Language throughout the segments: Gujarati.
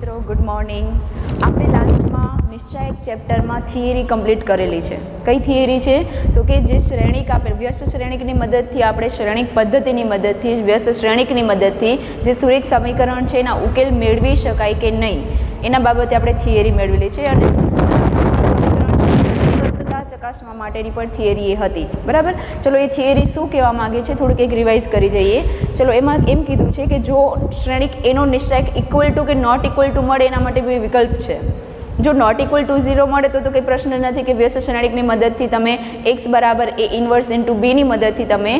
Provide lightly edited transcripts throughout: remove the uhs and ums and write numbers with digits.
મિત્રો ગુડ મોર્નિંગ। આપણે લાસ્ટમાં નિશ્ચયક ચેપ્ટરમાં થિયરી કમ્પ્લીટ કરેલી છે। કઈ થિયરી છે તો કે જે શ્રેણિક આપે વ્યસ્ત શ્રેણિકની મદદથી આપણે શ્રેણિક પદ્ધતિની મદદથી વ્યસ્ત શ્રેણિકની મદદથી જે સુરેખ સમીકરણ છે એના ઉકેલ મેળવી શકાય કે નહીં એના બાબતે આપણે થિયરી મેળવેલી છે અને ચકાસવા માટેની પણ થિયરી એ હતી બરાબર। ચલો એ થિયરી શું કહેવા માંગે છે થોડુંક એક રિવાઇઝ કરી જઈએ। ચલો એમાં એમ કીધું છે કે જો શ્રેણિક એનો નિશ્ચયક ઇક્વલ ટુ કે નોટ ઇક્વલ ટુ મળે એના માટે બે વિકલ્પ છે। જો નોટ ઇક્વલ ટુ 0 મળે તો કંઈ પ્રશ્ન નથી કે વ્યસ્ત શ્રેણિકની મદદથી તમે x બરાબર a ઇન્વર્સ ઇન્ટુ બીની મદદથી તમે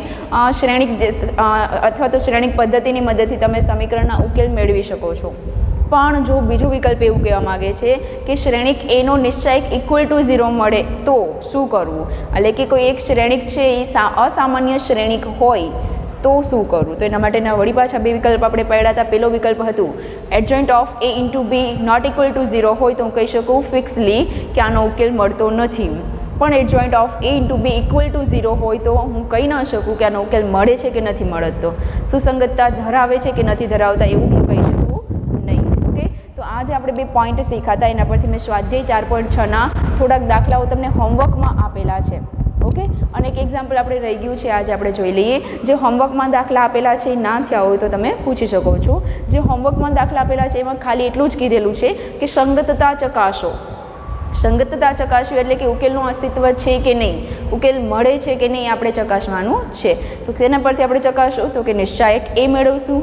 શ્રેણિક અથવા તો શ્રેણિક પદ્ધતિની મદદથી તમે સમીકરણના ઉકેલ મેળવી શકો છો। પણ જો બીજો વિકલ્પ એવું કહેવા માગે છે કે શ્રેણિક એનો નિશ્ચયક ઇક્વલ ટુ 0 મળે તો શું કરવું, એટલે કે કોઈ એક શ્રેણિક છે એ અસામાન્ય શ્રેણિક હોય તો શું કરવું। તો એના માટેના વળી પાછા બે વિકલ્પ આપણે પડ્યા હતા। પહેલો વિકલ્પ હતું adjoint of a into B not equal to 0 હોય તો હું કહી શકું ફિક્સલી કે આનો ઉકેલ મળતો નથી। પણ adjoint of a into B equal to 0 હોય તો હું કહી ન શકું કે આનો ઉકેલ મળે છે કે નથી મળતો, સુસંગતતા ધરાવે છે કે નથી ધરાવતા એવું હું કહી શકું નહીં। ઓકે, તો આજે આપણે બે પોઈન્ટ શીખાતા એના પરથી મેં સ્વાધ્યાય 4.6ના થોડાક દાખલાઓ તમને હોમવર્કમાં આપેલા છે। ઓકે, અને એક એક્ઝામ્પલ આપણે રહી ગયું છે આજે આપણે જોઈ લઈએ। જે હોમવર્કમાં દાખલા આપેલા છે એ ના થયા હોય તો તમે પૂછી શકો છો। જે હોમવર્કમાં દાખલા આપેલા છે એમાં ખાલી એટલું જ કીધેલું છે કે સંગતતા ચકાસો। સંગતતા ચકાસવી એટલે કે ઉકેલનું અસ્તિત્વ છે કે નહીં, ઉકેલ મળે છે કે નહીં આપણે ચકાસવાનું છે। તો તેના પરથી આપણે ચકાસવું તો કે નિશ્ચયક એ મેળવશું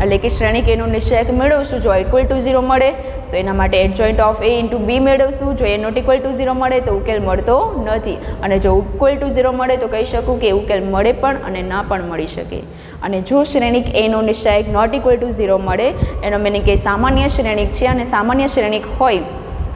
એટલે કે શ્રેણિક એનો નિશ્ચયક મેળવશું। જો ઇક્વલ ટુ 0 મળે તો એના માટે adjoint of a into B મેળવશું। જો એ નોટ ઇક્વલ ટુ 0 મળે તો ઉકેલ મળતો નથી, અને જો ઇક્વલ ટુ 0 મળે તો કહી શકું કે ઉકેલ મળે પણ અને ના પણ મળી શકે। અને જો શ્રેણિક એનો નિશ્ચયક નોટ ઇક્વલ ટુ 0 મળે એનો મિનિંગ કે સામાન્ય શ્રેણિક છે, અને સામાન્ય શ્રેણિક હોય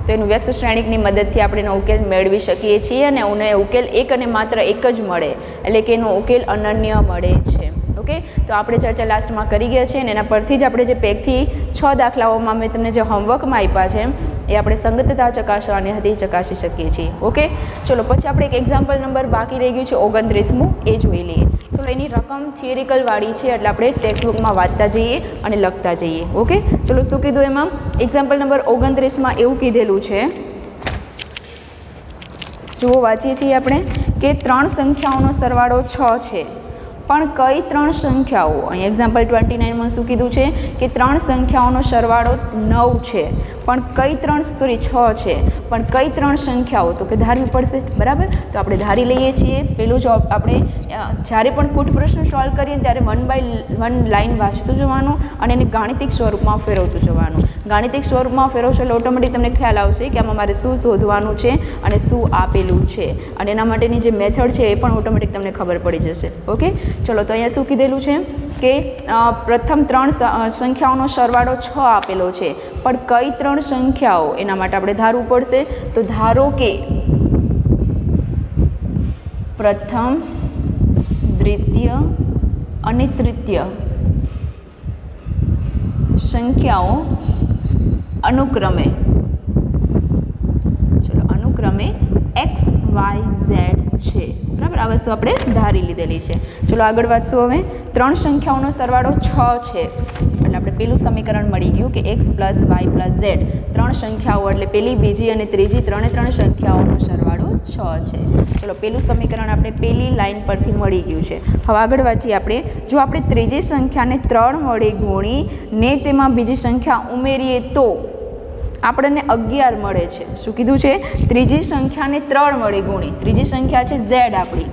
તો એનું વ્યસ્ત શ્રેણિકની મદદથી આપણે એનો ઉકેલ મેળવી શકીએ છીએ, અને એને ઉકેલ એક અને માત્ર એક જ મળે એટલે કે એનો ઉકેલ અનન્ય મળે છે। ઓકે, તો આપણે ચર્ચા લાસ્ટમાં કરી ગયા છીએ અને એના પરથી જ આપણે જે પેકથી 6 દાખલાઓમાં મેં તમને જે હોમવર્કમાં આપ્યા છે એ આપણે સંગતતા ચકાસવાની હતી ચકાસી શકીએ છીએ। ઓકે, ચલો પછી આપણે એક એક્ઝામ્પલ નંબર બાકી રહી ગયું છે 29મું, એ જોઈ લઈએ। ચલો એની રકમ થિયરિકલ વાળી છે એટલે આપણે ટેક્સ્ટબુકમાં વાંચતા જઈએ અને લખતા જઈએ। ઓકે, ચલો શું કીધું એમાં એક્ઝામ્પલ નંબર 29માં એવું કીધેલું છે, જુઓ વાંચીએ છીએ આપણે કે 3 સંખ્યાઓનો સરવાળો 6 છે, પણ કઈ 3 સંખ્યાઓ, અહીં એક્ઝામ્પલ 29માં શું કીધું છે કે 3 સંખ્યાઓનો સરવાળો 9 છે, પણ કઈ 6 છે, પણ કઈ 3 સંખ્યાઓ તો કે ધારવી પડશે બરાબર। તો આપણે ધારી લઈએ છીએ। પેલું જો આપણે જ્યારે પણ કૂટ પ્રશ્ન સોલ્વ કરીએ ત્યારે 1 બાય 1 લાઈન વાંચતું જવાનું અને એને ગાણિતિક સ્વરૂપમાં ફેરવતું જવાનું। ગાણિતિક સ્વરૂપમાં ફેરવશો એટલે ઓટોમેટિક તમને ખ્યાલ આવશે કે આમાં મારે શું શોધવાનું છે અને શું આપેલું છે, અને એના માટેની જે મેથડ છે એ પણ ઓટોમેટિક તમને ખબર પડી જશે। ઓકે, ચલો તો અહીંયા શું કીધેલું છે કે પ્રથમ 3 સંખ્યાઓનો સરવાળો 6 આપેલો છે, પણ કઈ 3 સંખ્યાઓ એના માટે આપણે ધારવું પડશે। તો ધારો કે પ્રથમ, દ્વિતીય અને તૃતીય સંખ્યાઓ અનુક્રમે x, y, z છે બરાબર। આ વસ્તુ આપણે ધારી લીધેલી છે। ચલો આગળ વાંચશું। હવે 3 સંખ્યાઓનો સરવાળો 6 છે એટલે આપણે પેલું સમીકરણ મળી ગયું કે x plus y plus z 3 સંખ્યાઓ એટલે પેલી, બીજી અને ત્રીજી 3 સંખ્યાઓનો સરવાળો 6 છે। ચલો પેલું સમીકરણ આપણે પેલી લાઈન પરથી મળી ગયું છે। હવે આગળ વાંચીએ આપણે, જો આપણે ત્રીજી સંખ્યાને 3 વડે ગુણીને તેમાં બીજી સંખ્યા ઉમેરીએ તો આપણને 11 મળે છે। શું કીધું છે? ત્રીજી સંખ્યાને 3 વડે ગુણી, ત્રીજી સંખ્યા છે z આપણી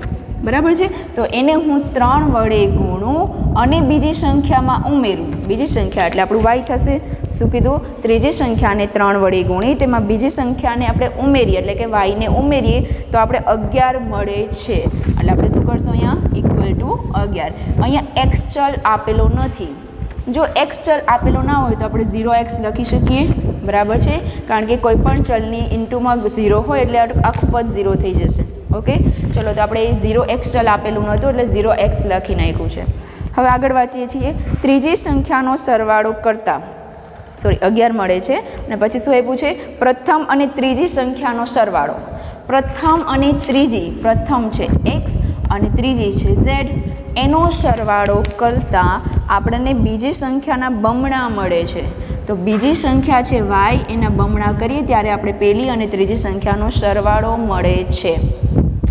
બરાબર છે, તો એને હું 3 વડે ગુણું અને બીજી સંખ્યામાં ઉમેરું, બીજી સંખ્યા એટલે આપણું y થશે। શું કીધું? ત્રીજી સંખ્યાને 3 વડે ગુણી તેમાં બીજી સંખ્યાને આપણે ઉમેરીએ એટલે કે y ને ઉમેરીએ તો આપણે 11 મળે છે। એટલે આપણે શું કરશું અહીંયા ઇક્વલ ટુ 11। અહીંયા x ચલ આપેલો નથી, જો x ચલ આપેલો ના હોય તો આપણે 0x લખી શકીએ બરાબર છે, કારણ કે કોઈ પણ ચલની ઇન્ટુમાં 0 હોય એટલે આખું પદ 0 થઈ જશે। ઓકે, ચલો તો આપણે 0x ચલ આપેલું નહોતું એટલે 0x લખી નાખ્યું છે। હવે આગળ વાંચીએ છીએ, ત્રીજી સંખ્યાનો સરવાળો કરતાં 11 મળે છે, અને પછી શું આપ્યું છે પ્રથમ અને ત્રીજી સંખ્યાનો સરવાળો। પ્રથમ અને ત્રીજી, પ્રથમ છે x અને ત્રીજી છે z, એનો સરવાળો કરતાં આપણને બીજી સંખ્યાના બમણા મળે છે. તો બીજી સંખ્યા છે y, એના બમણા કરીએ ત્યારે આપણે પહેલી અને ત્રીજી સંખ્યાનો સરવાળો મળે છે.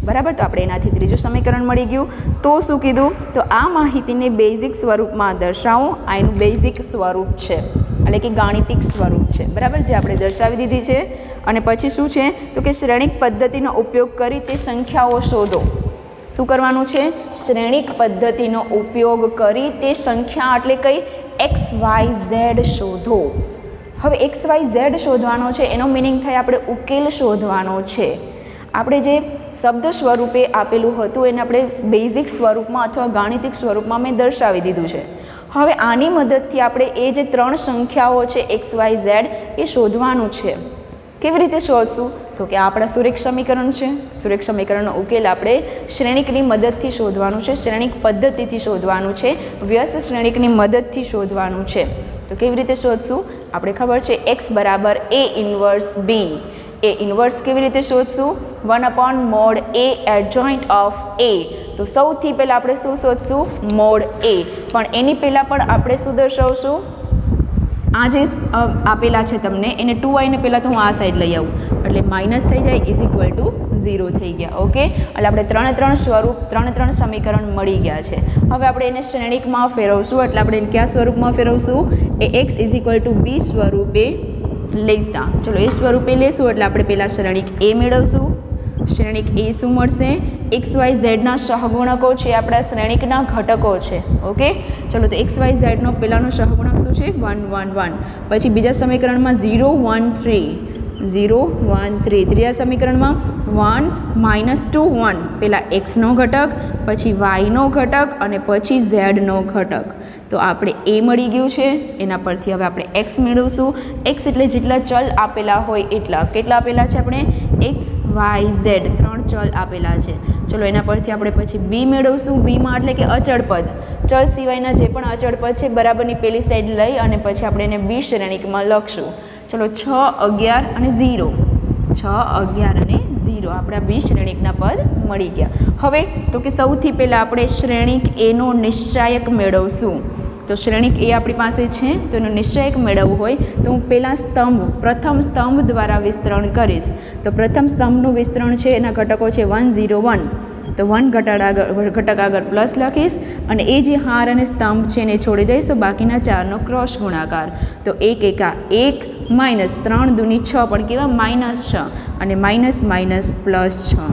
બરાબર, તો આપણે એનાથી ત્રીજું સમીકરણ મળી ગયું. તો શું કીધું, તો આ માહિતીને બેઝિક સ્વરૂપમાં દર્શાવો. આ એનું બેઝિક સ્વરૂપ છે, એટલે કે ગાણિતિક સ્વરૂપ છે. બરાબર, જે આપણે દર્શાવી દીધી છે. અને પછી શું છે, તો કે શ્રેણિક પદ્ધતિનો ઉપયોગ કરી તે સંખ્યાઓ શોધો. શું કરવાનું છે, શ્રેણિક પદ્ધતિનો ઉપયોગ કરી તે સંખ્યા એટલે કઈ, XYZ શોધો. હવે XYZ શોધવાનો છે એનો મિનિંગ થાય આપણે ઉકેલ શોધવાનો છે. આપણે જે શબ્દ સ્વરૂપે આપેલું હતું એને આપણે બેઝિક સ્વરૂપમાં અથવા ગાણિતિક સ્વરૂપમાં મેં દર્શાવી દીધું છે. હવે આની મદદથી આપણે એ જે ત્રણ સંખ્યાઓ છે XYZ એ શોધવાનું છે. કેવી રીતે શોધશું, તો કે આપણા સુરેખ સમીકરણ છે. સુરેખ સમીકરણનો ઉકેલ આપણે શ્રેણિકની મદદથી શોધવાનું છે, શ્રેણિક પદ્ધતિથી શોધવાનું છે, વ્યસ્ત શ્રેણિકની મદદથી શોધવાનું છે. તો કેવી રીતે શોધશું, આપણે ખબર છે x બરાબર A inverse B. A inverse કેવી રીતે શોધશું, 1/mod A adjoint of A. તો સૌથી પહેલાં આપણે શું શોધશું, મોડ A. પણ એની પહેલાં પણ આપણે શું દર્શાવશું, આ જે આપેલા છે તમને એને 2y ને પહેલાં તો હું આ સાઈડ લઈ આવું એટલે માઇનસ થઈ જાય, ઇઝ ઇક્વલ ટુ 0 થઈ ગયા. ઓકે, એટલે આપણે ત્રણ સ્વરૂપ, ત્રણ સમીકરણ મળી ગયા છે. હવે આપણે એને શ્રેણિકમાં ફેરવશું, એટલે આપણે એને કયા સ્વરૂપમાં ફેરવશું, એ x is equal two b સ્વરૂપે લેતા. ચલો એ સ્વરૂપે લેશું એટલે આપણે પહેલાં શ્રેણિક A મેળવશું. શ્રેણિક A શું મળશે, XYZના સહગુણકો છે, આપણા શ્રેણિકના ઘટકો છે. ઓકે, ચલો તો XYZનો પહેલાંનો સહગુણક શું છે, 1 1 1. પછી બીજા સમીકરણમાં 0 1 3 0 1 3. ત્રીજા સમીકરણમાં 1 -2 1. પહેલાં Xનો ઘટક, પછી Yનો ઘટક અને પછી Zનો ઘટક. તો આપણે A મળી ગયું છે, એના પરથી હવે આપણે X મેળવશું. X એટલે જેટલા ચલ આપેલા હોય એટલા. કેટલા આપેલા છે આપણે, X Y Z, ત્રણ ચલ આપેલા છે. ચલો એના પરથી આપણે પછી B મેળવશું. Bમાં એટલે કે અચળ પદ, ચલ સિવાયના જે પણ અચળ પદ છે બરાબરની પેલી સાઈડ લઈ અને પછી આપણે એને B શ્રેણિકમાં લખશું. ચલો 6 11 અને 0, 6 11 અને 0 આપણા B શ્રેણિકના પદ મળી ગયા. હવે તો કે સૌથી પહેલાં આપણે શ્રેણિક Aનો નિશ્ચાયક મેળવશું. તો શ્રેણિક A આપણી પાસે છે, તો એનો નિશ્ચયક મેળવવું હોય તો હું પહેલાં પ્રથમ સ્તંભ દ્વારા વિસ્તરણ કરીશ. તો પ્રથમ સ્તંભનું વિસ્તરણ છે એના ઘટકો છે 1 0 1. તો 1 ઘટક આગળ પ્લસ લખીશ અને એ જે હાર અને સ્તંભ છે એને છોડી દઈશ. તો બાકીના 4નો ક્રોસ ગુણાકાર. તો 1 1 1 માઇનસ 3 દૂની 6 પણ કેવા -6 અને માઇનસ માઇનસ +6.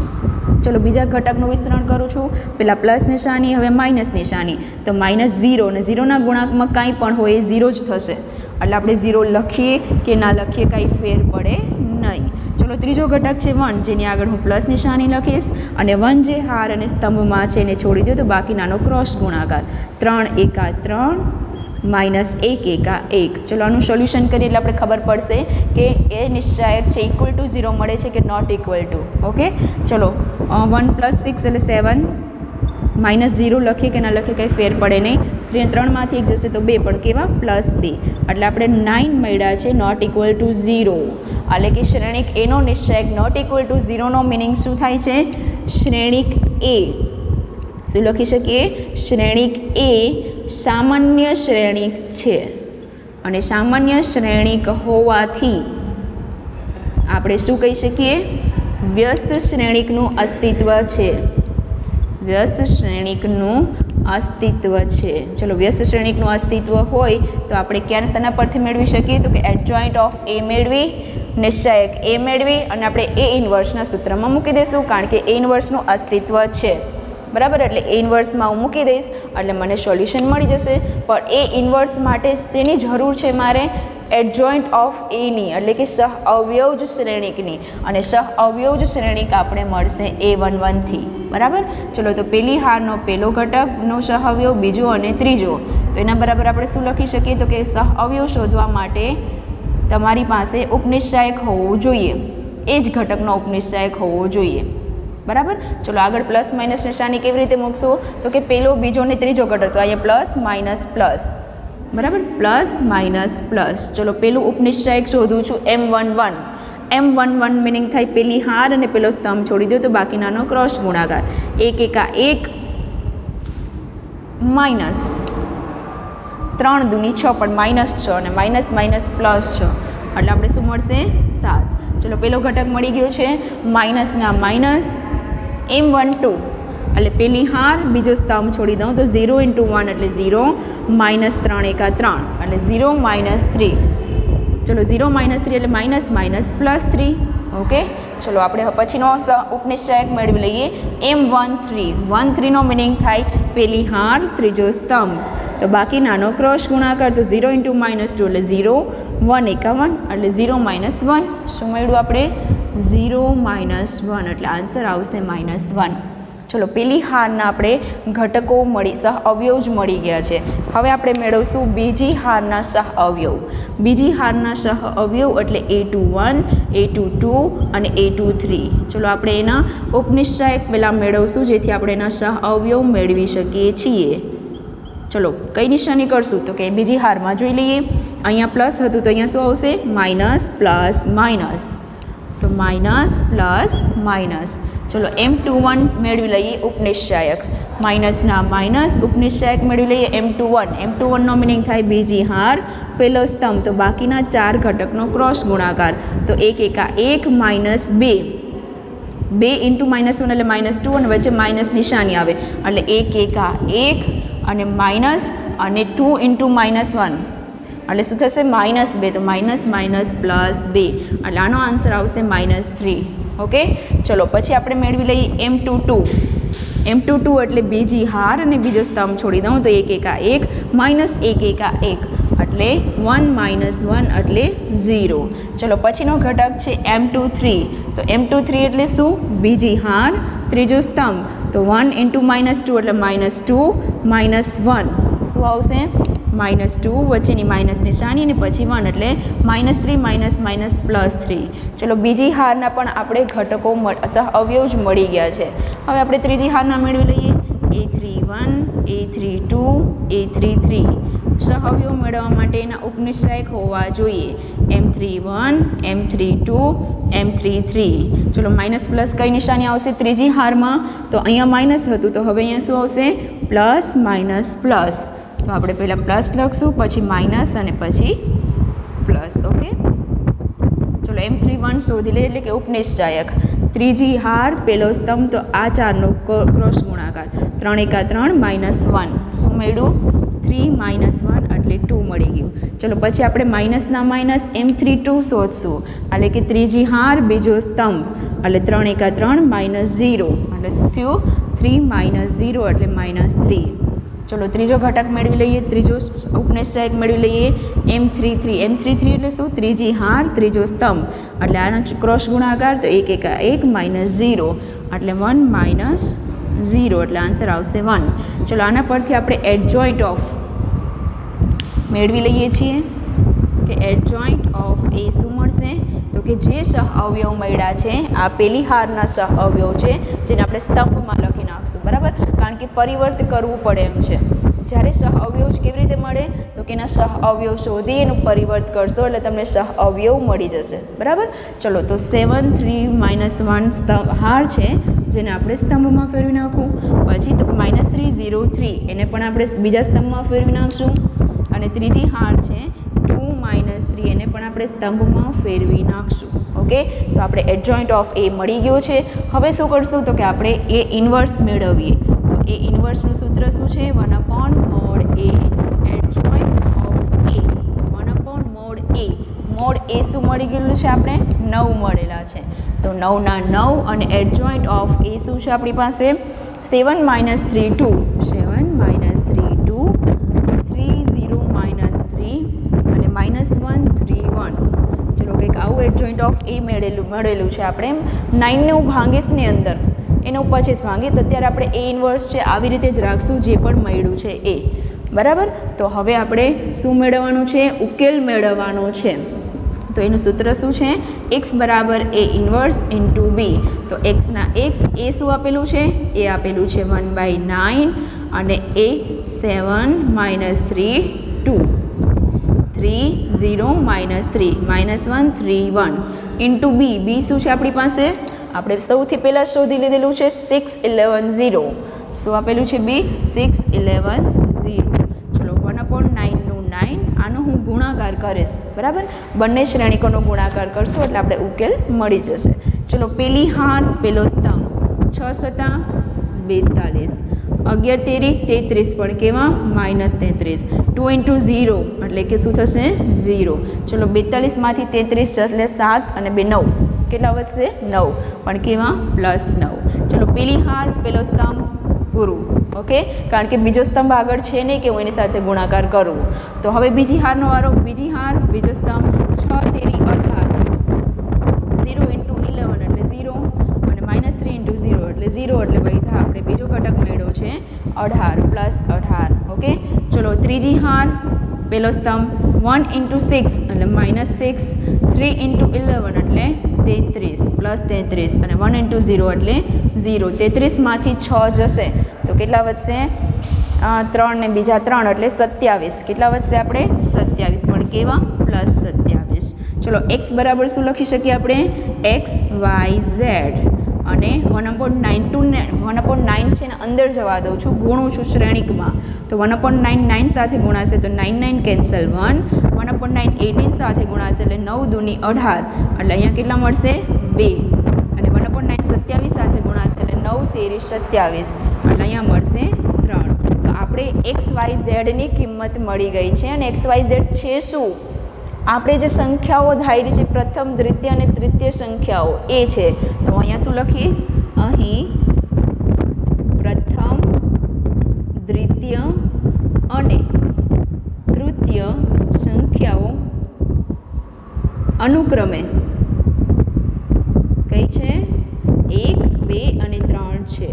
ચલો બીજા ઘટકનું વિસ્તરણ કરું છું. પહેલાં પ્લસ નિશાની, હવે માઇનસ નિશાની. તો -0 અને 0ના ગુણાંકમાં કાંઈ પણ હોય એ 0 જ થશે. એટલે આપણે 0 લખીએ કે ના લખીએ કાંઈ ફેર પડે નહીં. ચલો ત્રીજો ઘટક છે 1, જેની આગળ હું પ્લસ નિશાની લખીશ અને 1 જે હાર અને સ્તંભમાં છે એને છોડી દો તો બાકીનાનો ક્રોસ ગુણાકાર. 3 1 3 -1 1 1. ચલો આનું સોલ્યુશન કરીએ એટલે આપણે ખબર પડશે કે એ નિશ્ચાયક છે ઇક્વલ ટુ 0 મળે છે કે નોટ ઇક્વલ ટુ. ઓકે, ચલો 1 + 6 એટલે 7, -0 લખીએ કે ના લખીએ કંઈ ફેર પડે નહીં. 3માંથી 1 જશે તો 2 પણ કેવા +2. એટલે આપણે 9 મળ્યા છે નોટ ઇક્વલ ટુ 0. એટલે કે શ્રેણિક Aનો નિશ્ચાયક નોટ ઇક્વલ ટુ 0નો મિનિંગ શું થાય છે, શ્રેણિક A શું લખી શકીએ, શ્રેણિક A સામાન્ય શ્રેણિક છે અને સામાન્ય શ્રેણિક હોવાથી આપણે શું કહી શકીએ, વ્યસ્ત શ્રેણિકનું અસ્તિત્વ છે. વ્યસ્ત શ્રેણિકનું અસ્તિત્વ છે. ચલો વ્યસ્ત શ્રેણિકનું અસ્તિત્વ હોય તો આપણે ક્યારે શેના પરથી મેળવી શકીએ, તો કે એડજોઇન્ટ ઓફ A મેળવી, નિશ્ચાયક A મેળવી અને આપણે A ઇન્વર્સના સૂત્રમાં મૂકી દઈશું કારણ કે A ઇન્વર્સનું અસ્તિત્વ છે. બરાબર, એટલે A ઇન્વર્સમાં હું મૂકી દઈશ એટલે મને સોલ્યુશન મળી જશે. પણ A ઇન્વર્સ માટે શેની જરૂર છે મારે, એડજોઇન્ટ ઓફ Aની એટલે કે સહ અવયવજ શ્રેણિકની. અને સહ અવયવજ શ્રેણિક આપણે મળશે A11 થી. બરાબર, ચલો તો પહેલી હારનો પહેલો ઘટકનો સહ અવયવ, બીજો અને ત્રીજો. તો એના બરાબર આપણે શું લખી શકીએ, તો કે સહ અવયવ શોધવા માટે તમારી પાસે ઉપનિશ્ચાયક હોવું જોઈએ, એ જ ઘટકનો ઉપનિશ્ચાયક હોવો જોઈએ. બરાબર, ચલો આગળ પ્લસ માઇનસ નિશાની કેવી રીતે મૂકશું, તો કે પહેલો બીજો અને ત્રીજો ઘટક, તો અહીંયા પ્લસ માઇનસ પ્લસ. બરાબર, પ્લસ માઇનસ પ્લસ. ચલો પેલું ઉપનિશ્ચાયક શોધું છું M11. M11 મિનિંગ થાય પેલી હાર અને પેલો સ્તંભ છોડી દો તો બાકીનાનો ક્રોસ ગુણાકાર. 1 1 1 માઇનસ 3 दूनी 6 પણ -6 અને માઇનસ માઇનસ +6 એટલે આપણે શું મળશે 7. ચલો પેલો ઘટક મળી ગયો છે માઇનસના માઇનસ M12 એટલે પેલી હાર બીજો સ્તંભ છોડી દઉં તો 0 × 1 એટલે 0 -3 × 3 એટલે 0 -3. ચલો 0 -3 એટલે માઇનસ માઇનસ +3. ઓકે ચલો આપણે પછીનો ઉપનિશ્ચયક મેળવી લઈએ M13. 13 નો મિનિંગ થાય પેલી હાર ત્રીજો સ્તંભ તો બાકી નાનો ક્રોસ ગુણાકાર તો 0 × -2 એટલે 0 1 × 1 એટલે 0 -1. શું મળ્યું આપણે 0 -1 એટલે આન્સર આવશે -1. ચલો પેલી હારના આપણે ઘટકો સહ અવયવ જ મળી ગયા છે. હવે આપણે મેળવશું બીજી હારના સહ અવયવ. બીજી હારના સહ અવયવ એટલે A21 A22 અને A23. ચલો આપણે એના ઉપનિશ્ચયક પહેલાં મેળવશું જેથી આપણે એના સહ અવયવ મેળવી શકીએ છીએ. ચલો કઈ નિશાની કરશું તો કે બીજી હારમાં જોઈ લઈએ. અહીંયા પ્લસ હતું તો અહીંયા શું આવશે માઇનસ પ્લસ માઇનસ તો માઇનસ પ્લસ માઇનસ. ચલો M21 મેળવી લઈએ ઉપનિશ્ચયક માઇનસના માઇનસ ઉપનિશ્ચયક મેળવી લઈએ M21. M21 નો મિનિંગ થાય બીજી હાર પહેલો સ્તંભ તો બાકીના 4 ઘટકનો ક્રોસ ગુણાકાર તો 1 × 1 -2 2 × -1 એટલે -2 અને વચ્ચે માઇનસ નિશાની આવે એટલે 1 × 1 અને માઇનસ અને 2 × -1 એટલે શું થશે -2 તો માઇનસ માઇનસ +2 એટલે આનો આન્સર આવશે -3. ઓકે ચલો પછી આપણે મેળવી લઈએ M22. M22 એટલે બીજી હાર અને બીજો સ્તંભ છોડી દઉં તો 1 × 1 -1 × 1 એટલે 1 -1 એટલે 0. ચલો પછીનો ઘટક છે M23. તો M23 એટલે શું બીજી હાર ત્રીજો સ્તંભ તો 1 × -2 એટલે -2 -1 શું આવશે -2 વચ્ચેની માઇનસ નિશાની અને પછી 1 એટલે -3 +3. ચલો બીજી હારના પણ આપણે ઘટકો સહ અવયવ જ મળી ગયા છે. હવે આપણે ત્રીજી હારના મેળવી લઈએ A31 A32 A33. સહ અવયવ મેળવવા માટે એના ઉપનિશ્ચયક હોવા જોઈએ M31 M32 M33. ચલો માઇનસ પ્લસ કઈ નિશાની આવશે ત્રીજી હારમાં તો અહીંયા માઇનસ હતું તો હવે અહીંયા શું આવશે પ્લસ માઇનસ પ્લસ તો આપણે પહેલાં પ્લસ લખશું પછી માઇનસ અને પછી પ્લસ. ઓકે ચલો M31 શોધી લે એટલે કે ઉપનિશ્ચયક ત્રીજી હાર પહેલો સ્તંભ તો આ 4નો ક્રોસ ગુણાકાર 3 × 3 -1 શું મળ્યું 3 -1 એટલે 2 મળી ગયું. ચલો પછી આપણે માઇનસના માઇનસ M32 શોધશું એટલે કે ત્રીજી હાર બીજો સ્તંભ એટલે 3 × 3 -0 એટલે શું થયું 3 -0 એટલે -3. ચલો ત્રીજો ઘટક મેળવી લઈએ ત્રીજો ઉપનિશ્ચયક મેળવી લઈએ M33. M33 એટલે શું ત્રીજી હાર ત્રીજો સ્તંભ એટલે આનો ક્રોસ ગુણાકાર તો 1 × 1 -0 એટલે 1 -0 એટલે આન્સર આવશે 1. ચલો આના પરથી આપણે એડજોઇન્ટ ઓફ મેળવી લઈએ છીએ કે એડજોઇન્ટ ઓફ એ શું મળશે તો કે જે સહ અવયવ મળ્યા છે આ પેલી હારના સહ અવયવ છે જેને આપણે સ્તંભમાં લખી નાખશું બરાબર કારણ કે પરિવર્ત કરવું પડે એમ છે. જ્યારે સહ અવયવ કેવી રીતે મળે તો કે એના સહ અવયવ શોધી એનું પરિવર્ત કરશો એટલે તમને સહ અવયવ મળી જશે બરાબર. ચલો તો 7 3 -1 સ્તંભ હાર છે જેને આપણે સ્તંભમાં ફેરવી નાખું પછી તો -3 0 3 એને પણ આપણે બીજા સ્તંભમાં ફેરવી નાખશું અને ત્રીજી હાર છે 2 -3 એને પણ આપણે સ્તંભમાં ફેરવી નાખશું. ઓકે તો આપણે એડજોઇન્ટ ઓફ એ મળી ગયો છે. હવે શું કરશું તો કે આપણે એ ઇન્વર્સ મેળવીએ તો એ ઇન્વર્સનું સૂત્ર શું છે 1/mod A adjoint of A 1/mod A. Mod A શું મળી ગયેલું છે આપણે 9 મળેલા છે તો 9 ના 9 અને એડજોઇન્ટ ઓફ એ શું છે આપણી પાસે 7 -3 2 7 -3 2 3 0 -3 અને -1 3 1. ચલો કંઈક આવું એડજોઇન્ટ ઓફ એ મળેલું છે આપણે 9 ભાંગીશની અંદર એનો પછી ભાંગીએ તો અત્યારે આપણે એ ઇન્વર્સ છે આવી રીતે જ રાખશું જે પણ મળ્યું છે એ બરાબર. તો હવે આપણે શું મેળવવાનું છે ઉકેલ મેળવવાનો છે તો એનું સૂત્ર શું છે x = a inverse into b. તો xના x એ શું આપેલું છે એ આપેલું છે 1/9 અને a 7 -3 2 3 0 -3 -1 3 1 ઇન્ટુ b. b શું છે આપણી પાસે આપણે સૌથી પહેલાં શોધી લીધેલું છે 6 11 0. શું આપેલું છે b 6 11 0. ચલો 1/9 1/9નું 9, આનો હું ગુણાકાર કરીશ, બરાબર. બંને શ્રેણિકોનો ગુણાકાર કરશું એટલે આપણે ઉકેલ મળી જશે. ચલો પેલી હાર પેલો સ્તંભ 6 સતા 42, 11 તેરી 33 પણ કેવા -33, 2 × 0 એટલે કે શું થશે 0. ચલો 42માંથી 33 એટલે 7 અને 2 9, કેટલા વધશે 9 પણ કેવા +9. ચલો પેલી હાર પેલો સ્તંભ પૂરું. ઓકે, કારણ કે બીજો સ્તંભ આગળ છે નહીં કે હું એની સાથે ગુણાકાર કરું. તો હવે બીજી હારનો વારો. બીજી હાર બીજો સ્તંભ 6 તેરી 18, 0 × 11 એટલે 0 અને -3 × 0 એટલે 0 એટલે ભાઈ આપણે બીજો ઘટક મેળવ્યો છે 18 +18. ઓકે, ચલો ત્રીજી હાર પેલો સ્તંભ 1 × 6 એટલે -6, 3 × 11 એટલે 33 +33 અને 1 × 0 એટલે 0. 33માંથી 6 જશે તો કેટલા વધશે 3 ને બીજા 3 એટલે 27. કેટલા વધશે આપણે 27 પણ કેવા +27. ચલો x બરાબર શું લખી શકીએ આપણે x y z અને 1/9 છે ને અંદર જવા દઉં છું, ગુણું છું શ્રેણિકમાં. તો 1/9 9 સાથે ગુણાશે તો 9 9 કેન્સલ 1, 1/9 18 સાથે ગુણાશે એટલે 9 દૂની 18 એટલે અહીંયા કેટલા મળશે 2 અને 1/9 27 સાથે ગુણાશે એટલે 9 તેરી 27 એટલે અહીંયા મળશે 3. તો આપણે એક્સ વાય ઝેડની કિંમત મળી ગઈ છે અને એક્સ વાય ઝેડ છે શું આપણે જે સંખ્યાઓ ધારી છે પ્રથમ દ્વિતીય અને તૃતીય સંખ્યાઓ એ છે. તો અહીંયા શું લખીશ અહીં પ્રથમ દ્વિતીય અને તૃતીય સંખ્યાઓ અનુક્રમે કઈ છે 1 2 અને 3 છે,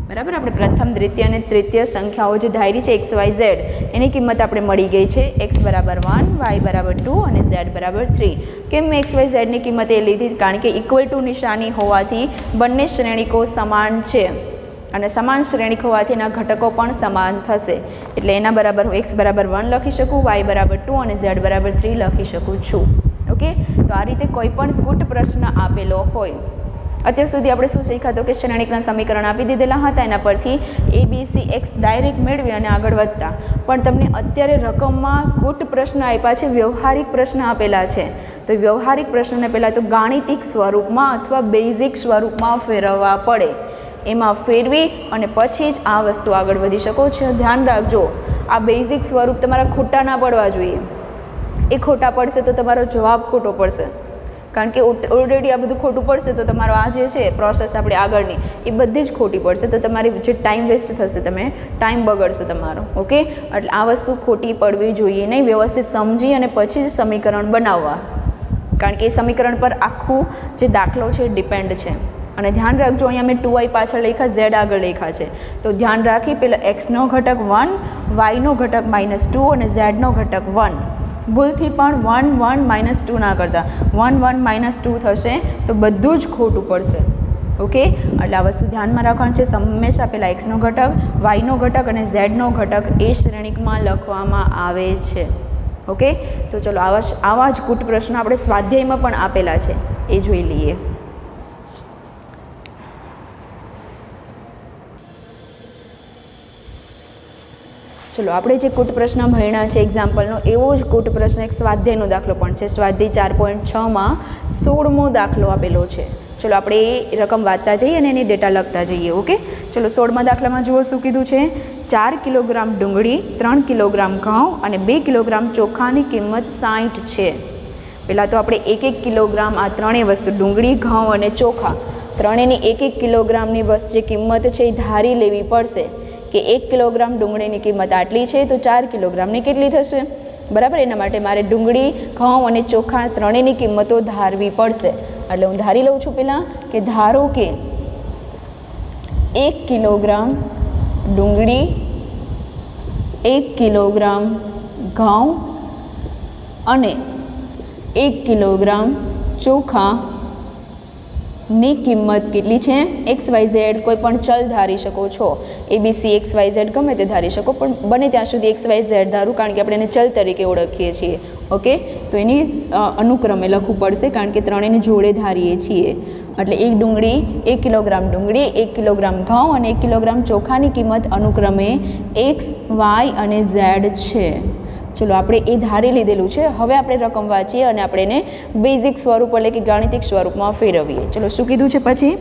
બરાબર. આપણે પ્રથમ દ્વિતીય અને તૃતીય સંખ્યાઓ જે ધારી છે એક્સ વાય ઝેડ એની કિંમત આપણે મળી ગઈ છે x બરાબર 1, y બરાબર 2 અને z બરાબર 3. કેમ મેં એક્સ વાય ઝેડની કિંમત એ લીધી કારણ કે ઇક્વલ ટુ નિશાની હોવાથી બંને શ્રેણિકો સમાન છે અને સમાન શ્રેણિક હોવાથી એના ઘટકો પણ સમાન થશે એટલે એના બરાબર હું x બરાબર 1 લખી શકું, y બરાબર 2 અને z બરાબર 3 લખી શકું છું. ઓકે, તો આ રીતે કોઈ પણ કૂટ પ્રશ્ન આપેલો હોય. અત્યાર સુધી આપણે શું શીખ્યા તો કે શ્રેણિકના સમીકરણ આપી દીધેલા હતા એના પરથી ABCX ડાયરેક્ટ મેળવી અને આગળ વધતા. પણ તમને અત્યારે રકમમાં કૂટ પ્રશ્ન આપ્યા છે, વ્યવહારિક પ્રશ્ન આપેલા છે. તો વ્યવહારિક પ્રશ્નને પહેલાં તો ગાણિતિક સ્વરૂપમાં અથવા બેઝિક સ્વરૂપમાં ફેરવવા પડે. એમાં ફેરવી અને પછી જ આ વસ્તુ આગળ વધી શકો છો. ધ્યાન રાખજો આ બેઝિક સ્વરૂપ તમારા ખોટા ના પડવા જોઈએ. એ ખોટા પડશે તો તમારો જવાબ ખોટો પડશે કારણ કે ઓલરેડી આ બધું ખોટું પડશે તો તમારો આ જે છે પ્રોસેસ આપણે આગળની એ બધી જ ખોટી પડશે તો તમારી જે ટાઈમ વેસ્ટ થશે, તમે ટાઈમ બગડશે તમારો. ઓકે, એટલે આ વસ્તુ ખોટી પડવી જોઈએ નહીં. વ્યવસ્થિત સમજી અને પછી જ સમીકરણ બનાવવા કારણ કે એ સમીકરણ પર આખું જે દાખલો છે ડિપેન્ડ છે. અને ધ્યાન રાખજો અહીંયા મેં 2y પાછળ લખ્યા, z આગળ લખ્યા છે તો ધ્યાન રાખી પહેલાં x નો ઘટક 1, y નો ઘટક -2 અને z નો ઘટક 1. ભૂલથી પણ 1 1 -2 ના કરતા, 1 1 -2 થશે તો બધું જ ખોટું પડશે. ઓકે, એટલે આ વસ્તુ ધ્યાનમાં રાખવાનું છે. હંમેશા પહેલાં x નો ઘટક, y નો ઘટક અને z નો ઘટક એ શ્રેણિકમાં લખવામાં આવે છે. ઓકે, તો ચલો આવા જ કૂટ પ્રશ્નો આપણે સ્વાધ્યાયમાં પણ આપેલા છે એ જોઈ લઈએ. ચલો આપણે જે કૂટ પ્રશ્ન ભણ્યા છે એક્ઝામ્પલનો એવો જ કૂટ પ્રશ્ન એક સ્વાધ્યાયનો દાખલો પણ છે. સ્વાધ્યાય 4.6માં 16મો દાખલો આપેલો છે. ચલો આપણે એ રકમ વાંચતા જઈએ અને એની ડેટા લખતા જઈએ. ઓકે, ચલો 16મા દાખલામાં જુઓ શું કીધું છે. 4 કિલોગ્રામ ડુંગળી, 3 કિલોગ્રામ ઘઉં અને 2 કિલોગ્રામ ચોખાની કિંમત 60 છે. પહેલાં તો આપણે 1 કિલોગ્રામ આ ત્રણેય વસ્તુ ડુંગળી, ઘઉં અને ચોખા ત્રણેયની 1 કિલોગ્રામની જે કિંમત છે એ ધારી લેવી પડશે કે 1 કિલોગ્રામ ડુંગળીની કિંમત આટલી છે તો 4 કિલોગ્રામની કેટલી થશે, બરાબર. એના માટે મારે ડુંગળી, ઘઉં અને ચોખા ત્રણેયની કિંમતો ધારવી પડશે. એટલે હું ધારી લઉં છું પહેલાં કે ધારો કે 1 કિલોગ્રામ ડુંગળી, 1 કિલોગ્રામ ઘઉં અને 1 કિલોગ્રામ ચોખાની કિંમત કેટલી છે. XYZ કોઈ પણ ચલ ધારી શકો છો, ABC XYZ ગમે તે ધારી શકો પણ બને ત્યાં સુધી XYZ ધારું કારણ કે આપણે એને ચલ તરીકે ઓળખીએ છીએ. ઓકે, તો એની અનુક્રમે લખવું પડશે કારણ કે ત્રણેયને જોડે ધારીએ છીએ. એટલે 1 કિલોગ્રામ ડુંગળી, 1 કિલોગ્રામ ઘઉં અને 1 કિલોગ્રામ ચોખાની કિંમત અનુક્રમે x, y અને z છે. ચલો આપણે એ ધારી લીધેલું છે. હવે આપણે રકમ વાંચીએ અને આપણે એને બેઝિક સ્વરૂપ એટલે કે ગાણિતિક સ્વરૂપમાં ફેરવીએ. ચલો શું કીધું છે પછી?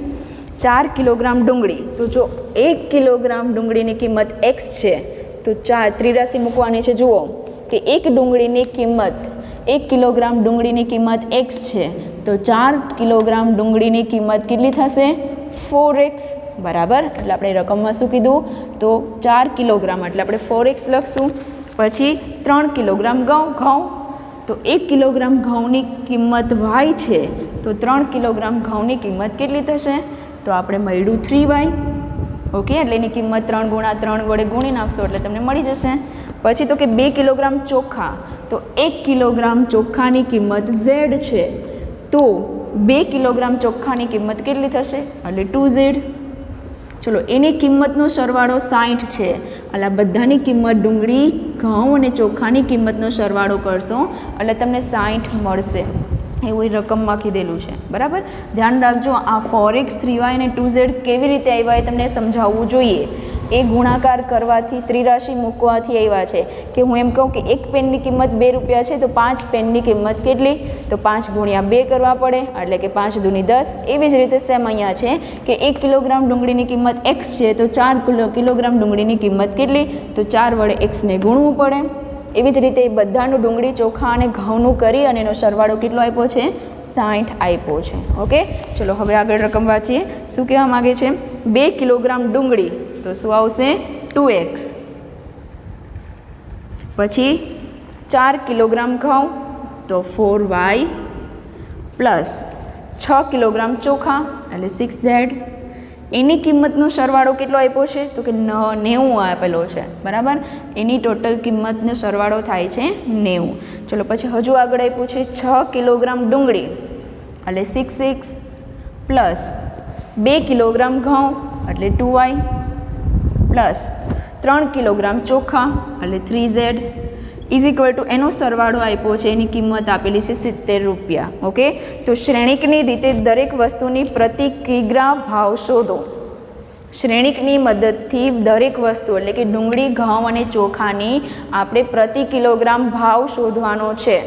4 કિલોગ્રામ ડુંગળી. તો જો 1 કિલોગ્રામ ડુંગળીની કિંમત x છે તો 4 ત્રિરાશી મૂકવાની છે. જુઓ કે 1 ડુંગળીની કિંમત 1 કિલોગ્રામ ડુંગળીની કિંમત x છે તો 4 કિલોગ્રામ ડુંગળીની કિંમત કેટલી થશે? 4x. બરાબર. એટલે આપણે રકમમાં શું કીધું? તો 4 કિલોગ્રામ એટલે આપણે 4x લખશું. પછી 3 કિલોગ્રામ ઘઉં, તો 1 કિલોગ્રામ ઘઉંની કિંમત y છે તો 3 કિલોગ્રામ ઘઉંની કિંમત કેટલી થશે? તો આપણે મળ્યું 3y. ઓકે, એટલે એની કિંમત 3 ગુણા 3 વડે ગુણી નાખશો એટલે તમને મળી જશે. પછી તો કે 2 કિલોગ્રામ ચોખા, તો 1 કિલોગ્રામ ચોખાની કિંમત z છે તો 2 કિલોગ્રામ ચોખાની કિંમત કેટલી થશે? એટલે 2z. ચલો એની કિંમતનો સરવાળો 60 છે. એટલે આ બધાની કિંમત ડુંગળી, ઘઉં અને ચોખાની કિંમતનો સરવાળો કરશો એટલે તમને 60 મળશે. એવું એ રકમમાં કીધેલું છે. બરાબર. ધ્યાન રાખજો, આ 4x, 3y અને 2z કેવી રીતે આવ્યા એ તમને સમજાવવું જોઈએ. એ ગુણાકાર કરવાથી, ત્રિરાશી મૂકવાથી આવ્યા છે. કે હું એમ કહું કે એક પેનની કિંમત 2 રૂપિયા છે તો 5 પેનની કિંમત કેટલી? તો 5 ગુણ્યા 2 કરવા પડે એટલે કે 5 દૂની 10. એવી જ રીતે સેમ અહીંયા છે કે 1 કિલોગ્રામ ડુંગળીની કિંમત x છે તો 4 કિલોગ્રામ ડુંગળીની કિંમત કેટલી? તો 4 વડે x ને ગુણવું પડે. એવી જ રીતે બધાનું ડુંગળી, ચોખા અને ઘઉંનું કરી અને એનો સરવાળો કેટલો આપ્યો છે? 60 આપ્યો છે. ઓકે, ચલો હવે આગળ રકમ વાંચીએ. શું કહેવા માગે છે? 2 કિલોગ્રામ ડુંગળી તો શું આવશે? 2x. પછી 4 કિલોગ્રામ ઘઉં તો 4y પ્લસ 6 કિલોગ્રામ ચોખા એટલે 6z. એની કિંમતનો સરવાળો કેટલો આપ્યો છે? તો કે 90 આપેલો છે. બરાબર. એની ટોટલ કિંમતનો સરવાળો થાય છે 90. ચલો પછી હજુ આગળ આપ્યું છે 6 કિલોગ્રામ ડુંગળી એટલે 6x પ્લસ 2 કિલોગ્રામ ઘઉં એટલે 2y પ્લસ 3 કિલોગ્રામ ચોખા એટલે 3z ઇઝ ઇક્વલ ટુ એનો સરવાળો આપ્યો છે. એની કિંમત આપેલી છે 70 રૂપિયા. ઓકે, તો શ્રેણિકની રીતે દરેક વસ્તુની પ્રતિ કિગ્રા ભાવ શોધો. શ્રેણિકની મદદથી દરેક વસ્તુ એટલે કે ડુંગળી, ઘઉં અને ચોખાની આપણે પ્રતિ કિલોગ્રામ ભાવ શોધવાનો છે.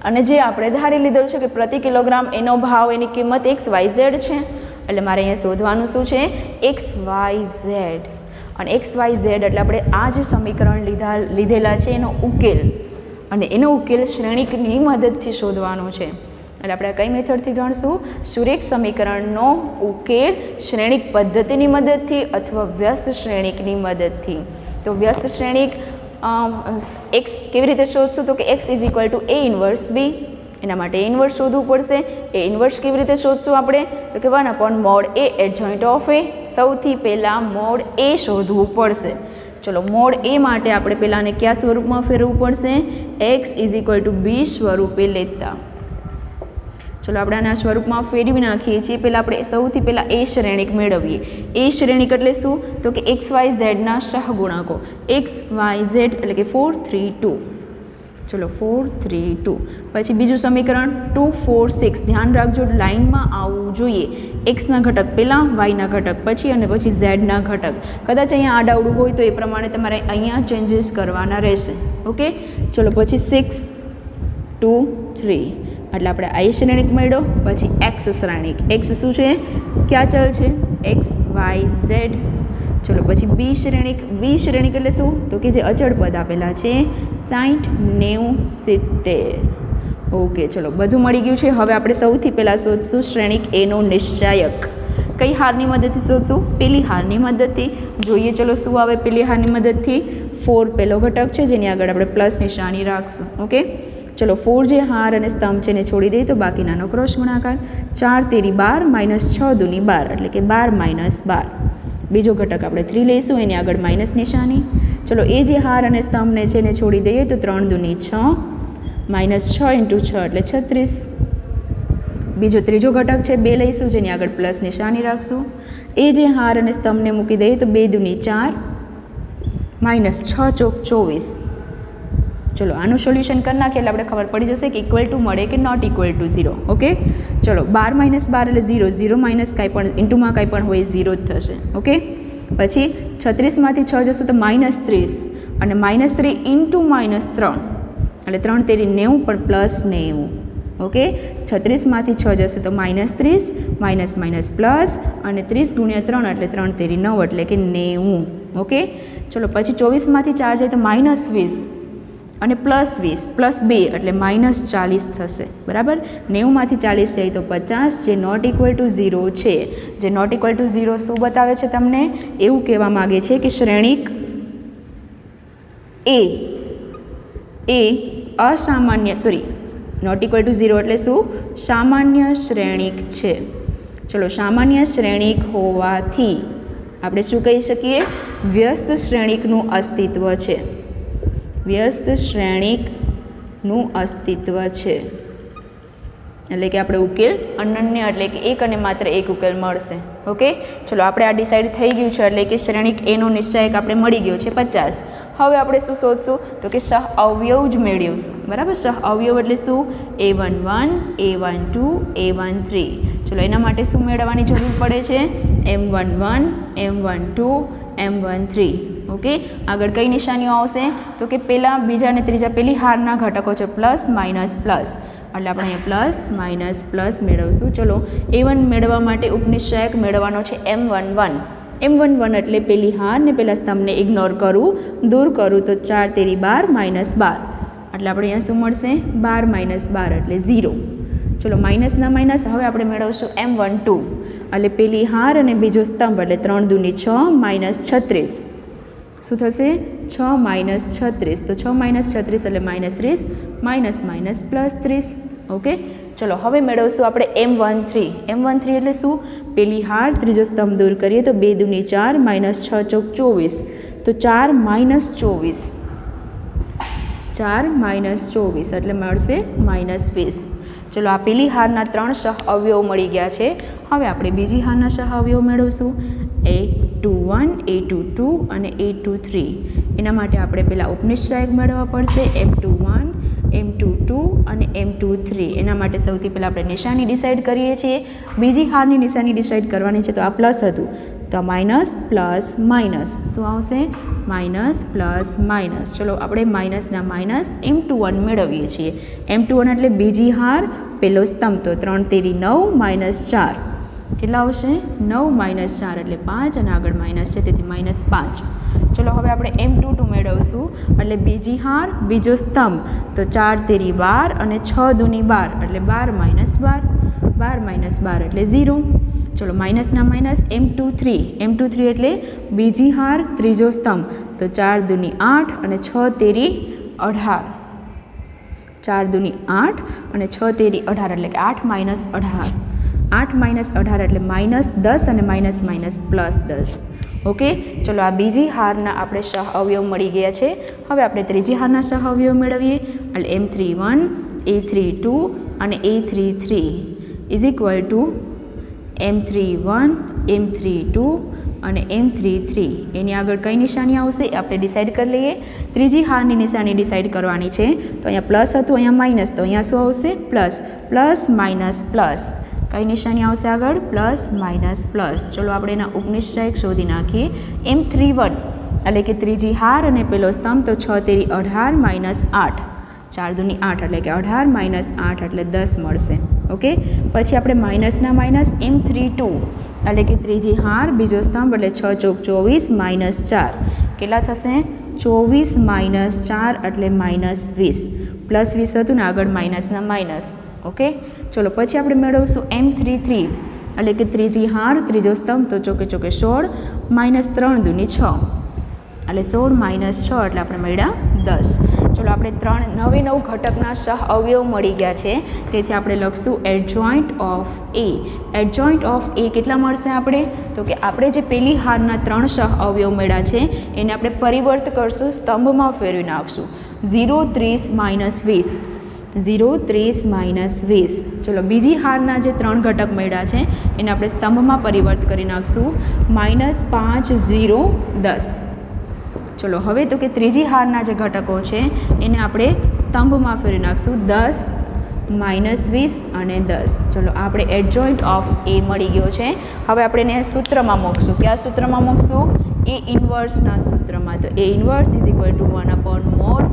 અને જે આપણે ધારી લીધેલું છે કે પ્રતિ કિલોગ્રામ એનો ભાવ, એની કિંમત XYZ છે. એટલે મારે અહીંયા શોધવાનું શું છે? XYZ. અને XYZ એટલે આપણે આ જે સમીકરણ લીધેલા છે એનો ઉકેલ, અને એનો ઉકેલ શ્રેણિકની મદદથી શોધવાનો છે. એટલે આપણે કઈ મેથડથી ગણશું? સુરેખ સમીકરણનો ઉકેલ શ્રેણિક પદ્ધતિની મદદથી અથવા વ્યસ્ત શ્રેણિકની મદદથી. તો વ્યસ્ત શ્રેણિક x કેવી રીતે શોધશું? તો કે x is equal two A inverse B. એના માટે A ઇન્વર્સ શોધવું પડશે. A ઇન્વર્સ કેવી રીતે શોધશું આપણે? તો કે 1/mod A adjoint of A. સૌથી પહેલાં મોડ A શોધવું પડશે. ચલો મોડ A માટે આપણે પહેલાંને કયા સ્વરૂપમાં ફેરવવું પડશે? x is equal two B સ્વરૂપે લેતા. ચલો આપણે આના સ્વરૂપમાં ફેરવી નાખીએ છીએ. પહેલાં આપણે સૌથી પહેલાં A શ્રેણિક મેળવીએ. A શ્રેણિક એટલે શું? તો કે XYZના સહગુણકો. XYZ એટલે કે 4, 3, 2. ચલો 4, 3, 2. પછી બીજું સમીકરણ 2, 4, 6. ધ્યાન રાખજો, લાઇનમાં આવવું જોઈએ. એક્સના ઘટક પહેલાં, વાયના ઘટક પછી અને પછી ઝેડના ઘટક. કદાચ અહીંયા આડાવડું હોય તો એ પ્રમાણે તમારે અહીંયા ચેન્જીસ કરવાના રહેશે. ઓકે, ચલો પછી 6, 2, 3. એટલે આપણે આઈ શ્રેણિક મળ્યો. પછી એક્સ શ્રેણિક. એક્સ શું છે? ક્યાં ચલ છે? XYZ. ચલો પછી બી શ્રેણિક. બી શ્રેણિક એટલે શું? તો કે જે અચળ પદ આપેલા છે 60, 90, 70. ઓકે, ચલો બધું મળી ગયું છે. હવે આપણે સૌથી પહેલાં શોધશું શ્રેણિક એનો નિશ્ચાયક. કઈ હારની મદદથી શોધશું? પેલી હારની મદદથી. જોઈએ ચલો શું આવે પેલી હારની મદદથી. 4 પહેલો ઘટક છે જેની આગળ આપણે પ્લસ નિશાની રાખશું. ઓકે, ચલો 4 જે હાર અને સ્તંભ છે એને છોડી દઈએ તો બાકીનાનો ક્રોસ ગુણાકાર. 4 તેરી 12 -6 દૂની 12 એટલે કે 12 - 12. બીજો ઘટક આપણે 3 લઈશું, એની આગળ માઇનસ નિશાની. ચલો એ જે હાર અને સ્તંભને છે એને છોડી દઈએ તો 3 દૂની 6 -6 × 6 એટલે 36. બીજો ત્રીજો ઘટક છે 2 લઈશું જેની આગળ પ્લસ નિશાની રાખશું. એ જે હાર અને સ્તંભને મૂકી દઈએ તો 2 દૂની 4 -6 ચોક 24. ચલો આનું સોલ્યુશન કરી નાખીએ એટલે આપણે ખબર પડી જશે કે ઇક્વલ ટુ મળે કે નોટ ઇક્વલ ટુ 0. ઓકે, ચલો 12 - 12 એટલે 0, 0 માઇનસ કાંઈ પણ ઇન્ટુમાં કાંઈ પણ હોય 0 જ થશે. ઓકે, પછી 36માંથી 6 જશે તો -30 અને -3 ઇન્ટુ -3 એટલે 3 તેરી 90 પણ પ્લસ 90. ઓકે, 36માંથી 6 જશે તો -30 માઇનસ માઇનસ પ્લસ અને 30 × 3 એટલે 3 તેરી 9 એટલે કે 90. ઓકે, ચલો પછી 24માંથી 4 જાય તો -20 અને +20 +2 એટલે -40 થશે. બરાબર, 90માંથી 40 જાય તો 50 જે નોટ ઇક્વલ ટુ 0 છે. જે નોટ ઇક્વલ ટુ 0 શું બતાવે છે તમને? એવું કહેવા માગે છે કે શ્રેણિક એ અસામાન્ય નોટ ઇક્વલ ટુ 0 એટલે શું? સામાન્ય શ્રેણિક છે. ચલો સામાન્ય શ્રેણિક હોવાથી આપણે શું કહી શકીએ? વ્યસ્ત શ્રેણિકનું અસ્તિત્વ છે. વ્યસ્ત શ્રેણિકનું અસ્તિત્વ છે એટલે કે આપણે ઉકેલ અનન્ય એટલે કે એક અને માત્ર એક ઉકેલ મળશે. ઓકે, ચલો આપણે આ ડિસાઇડ થઈ ગયું છે એટલે કે શ્રેણિક એનો નિશ્ચયક આપણે મળી ગયો છે 50. હવે આપણે શું શોધશું? તો કે સહ અવયવ જ મેળવીશું. બરાબર, સહ અવયવ એટલે શું? a11 a12 a13. ચલો એના માટે શું મેળવવાની જરૂર પડે છે? m11 m12 m13. ઓકે, આગળ કઈ નિશાનીઓ આવશે? તો કે પહેલા, બીજા અને ત્રીજા પેલી હારના ઘટકો છે પ્લસ માઇનસ પ્લસ એટલે આપણે અહીંયા પ્લસ માઇનસ પ્લસ મેળવશું. ચલો a1 મેળવવા માટે ઉપનિશ્ચયક મેળવવાનો છે m11. m11 એટલે પેલી હાર ને પેલા સ્તંભને ઇગ્નોર કરું, દૂર કરું તો 4 તેરી 12 -12 એટલે આપણે અહીંયા શું મળશે? 12 - 12 એટલે 0. ચલો માઇનસના માઇનસ હવે આપણે મેળવશું m12 એટલે પેલી હાર અને બીજો સ્તંભ એટલે 3 દૂની 6 -36. શું થશે? 6 - 36 તો 6 - 36 એટલે -30 માઇનસ માઇનસ પ્લસ 30. ઓકે, ચલો હવે મેળવશું આપણે m13. m13 એટલે શું? પેલી હાર ત્રીજો સ્તંભ દૂર કરીએ તો 2 દૂની 4 -6 × 24 તો 4 - 24 4 - 24 એટલે મળશે -20. ચલો આ પેલી હારના 3 સહ અવયવ મળી ગયા છે. હવે આપણે બીજી હારના સહ અવયવ મેળવશું a21 a22 અને a23. એના માટે આપણે પહેલાં ઉપનિશ્ચયક મેળવવા પડશે m21 m22 અને m23. એના માટે સૌથી પહેલાં આપણે નિશાની ડિસાઇડ કરીએ છીએ. બીજી હારની નિશાની ડિસાઇડ કરવાની છે તો આ પ્લસ હતું તો માઇનસ પ્લસ માઇનસ શું આવશે? Minus plus minus. ચલો આપણે માઇનસના માઇનસ m21 મેળવીએ છીએ. m21 એટલે બીજી હાર પહેલો સ્તંભ તો 3 તેરી 9 -4 કેટલા આવશે? 9 - 4 એટલે 5 અને આગળ માઇનસ છે તેથી -5. ચલો હવે આપણે m22 મેળવશું એટલે બીજી હાર બીજો સ્તંભ તો 4 તેરી 12 અને 6 દૂની 12 એટલે 12 - 12 12 - 12 એટલે 0. ચલો માઇનસના માઇનસ m23 એટલે બીજી હાર ત્રીજો સ્તંભ તો 4 દૂની 8 અને 6 તેરી 18 4 દૂની 8 અને 6 તેરી 18 એટલે કે 8 - 18 8 - 18 એટલે -10 અને માઇનસ માઇનસ પ્લસ 10. ઓકે, ચલો આ બીજી હારના આપણે સહ અવયવ મળી ગયા છે. હવે આપણે ત્રીજી હારના સહ અવયવ મેળવીએ એટલે m31 a32 અને a33 is equal two m31 m32 અને m33. એની આગળ કઈ નિશાની આવશે એ આપણે ડિસાઇડ કરી લઈએ. ત્રીજી હારની નિશાની ડિસાઇડ કરવાની છે તો અહીંયા પ્લસ હતું અહીંયા માઇનસ તો અહીંયા શું આવશે? Plus plus minus plus. કઈ નિશાની આવશે આગળ? Plus minus plus. ચલો આપણે એના ઉપનિશ્ચયક શોધી નાખીએ. m31 એટલે કે ત્રીજી હાર અને પેલો સ્તંભ તો 6 તેરી 18 -8 4 દૂની 8 એટલે કે 18 - 8 એટલે 10 મળશે. ઓકે, પછી આપણે માઇનસના માઇનસ m32 એટલે કે ત્રીજી હાર બીજો સ્તંભ એટલે 6 × 24 -4 કેટલા થશે? 24 - 4 એટલે -20 પ્લસ 20 હતું ને આગળ માઇનસના માઇનસ. ઓકે, ચલો પછી આપણે મેળવશું m33 એટલે કે ત્રીજી હાર ત્રીજો સ્તંભ તો ચોકે ચોકે 16 -3 દૂની 6 એટલે 16 - 6 એટલે આપણે મળ્યા 10. ચલો આપણે 9 ઘટકના સહ અવયવ મળી ગયા છે તેથી આપણે લખશું adjoint of A. Adjoint of A કેટલા મળશે આપણે? તો કે આપણે જે પેલી હારના 3 સહ અવયવ મળ્યા છે એને આપણે પરિવર્ત કરશું, સ્તંભમાં ફેરવી નાખશું. 0 30 -20 0 30 -20. ચલો બીજી હારના જે 3 ઘટક મળ્યા છે એને આપણે સ્તંભમાં પરિવર્ત કરી નાખશું -5 0 10. ચલો હવે તો કે ત્રીજી હારના જે ઘટકો છે એને આપણે સ્તંભમાં ફેરવી નાખશું 10 -20 અને 10. ચલો આપણે એડજોઇન્ટ ઓફ એ મળી ગયો છે. હવે આપણે એને સૂત્રમાં મૂકશું. કયા સૂત્રમાં મૂકશું? એ ઇન્વર્સના સૂત્રમાં. તો A inverse is equal to 1/mod